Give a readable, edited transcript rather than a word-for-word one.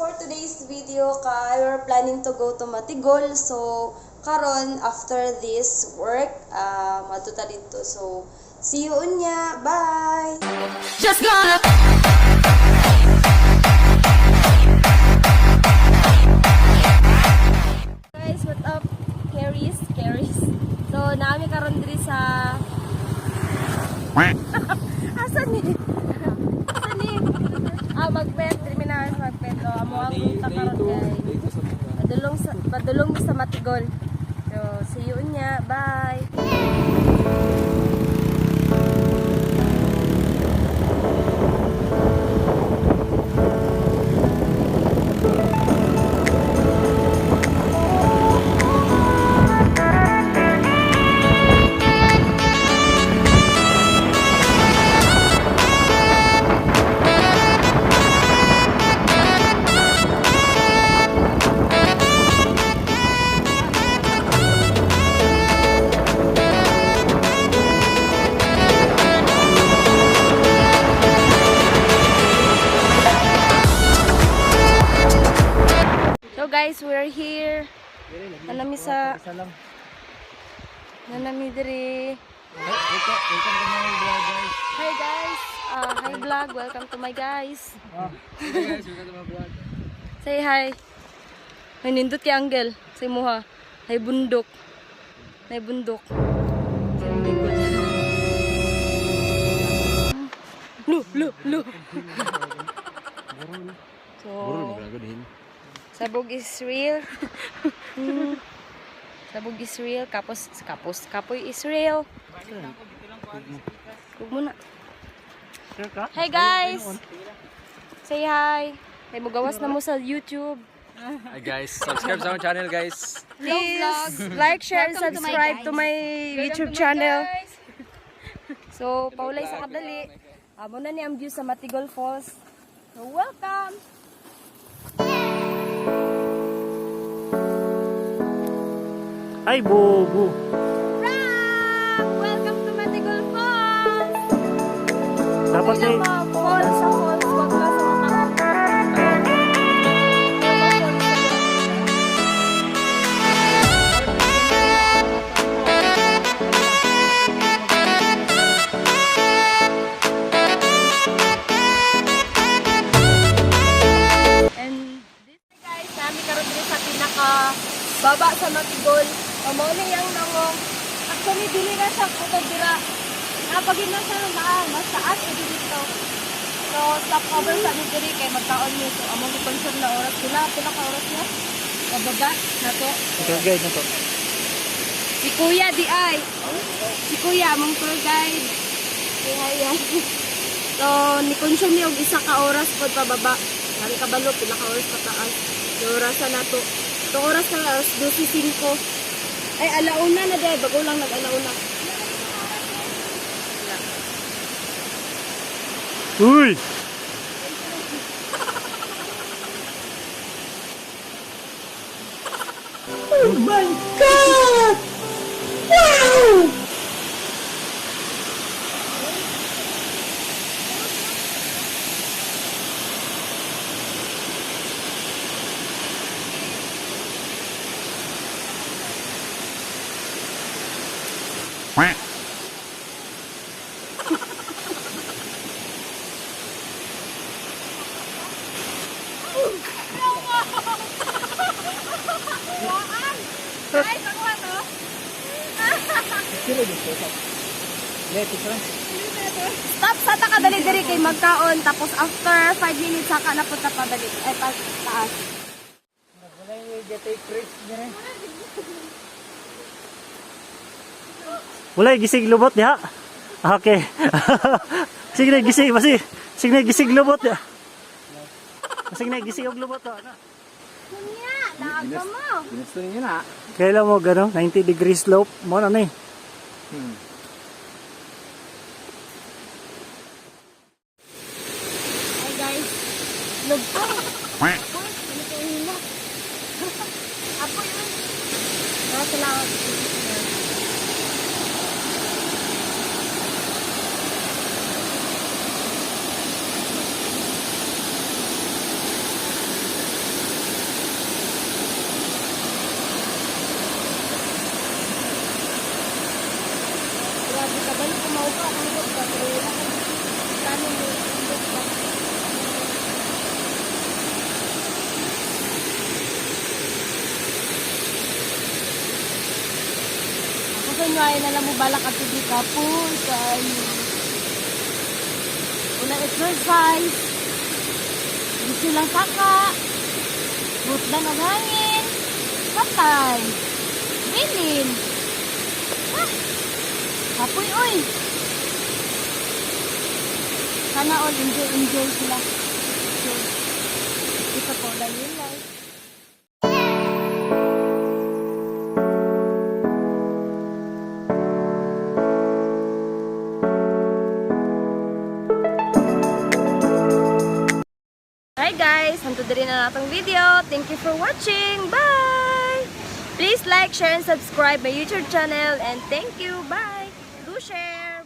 for today's video kay we're planning to go to Matigol. So karon after this work, matuta dito. So see you unya. Bye. Just gonna Guys, what up? Caris. So naami karon diri sa Asan ni? Magpet, terminal magpet. So amo ang ruta karon guys. Padulong sa Matigol. So see you unya. Bye. So guys, we're here. Nanami diri. Hi guys. Hi vlog. Welcome to my guys. Say hi. May nindot kay Angel. Say mo ha. Hay bundok. May bundok. Lu. So, sabog is real. Sabog is real. Kapoy is real. Huwag muna. Hey guys! Say hi. Hey, magawas na mo sa YouTube. Hi guys, subscribe sa akong channel guys. Please like, share, subscribe to my YouTube channel. So, paulay sa kadali. Amo na ni ang view sa Matigol Falls. So, welcome! Ay, bobo. Welcome to Matigol Falls! Dapat Okay eh, lang ba? Falls sa falls. Wag ka sa mga And this guys, namin karon dito sa baba sa Matigol. Amo ni yang nangong. Actually dili na siya putod dira. Napagin na siya mas taas dito. So stop over sa ni diri kay magkaon ni so amo ni concern na oras sila pila ka oras na. Kababa na to. tour guide na to. Si Kuya di ay. Si Kuya among tour guide. Kaya so ni concern ni og isa ka oras pod pababa. Hari kabalo pila ka oras pataas. So orasa na to. Ito oras na alas 12:05. Ay, alauna na dahil. Bago lang nag-alauna. Uy! Oh my God! Wow! Stop sa takadali-dali kay magkaon. Tapos after 5 minutes, saka na punta pabalik. Ay, taas. Wala, gisig lubot diha. Okay. Sige na, gisig. Sige na, gisig lubot diha. Sige na, gisig og lubot. Kunya, daga mo. Ginusto ninyo na. Kailan mo gano'n? 90 degree slope. Mo na eh. Ay guys, lugtong. Apo yun. Salamat. nyo ay nalang mo balak at hindi ka po sa unang exercise. Gusto lang saka. Butdan ang hangin. Patay. Bilin. Kapoy, oy. Sana all enjoy sila. So, ito po, dahil life. Hi guys, hangtod din na natong video. Thank you for watching. Bye! Please like, share, and subscribe my YouTube channel. And thank you. Bye! Do share!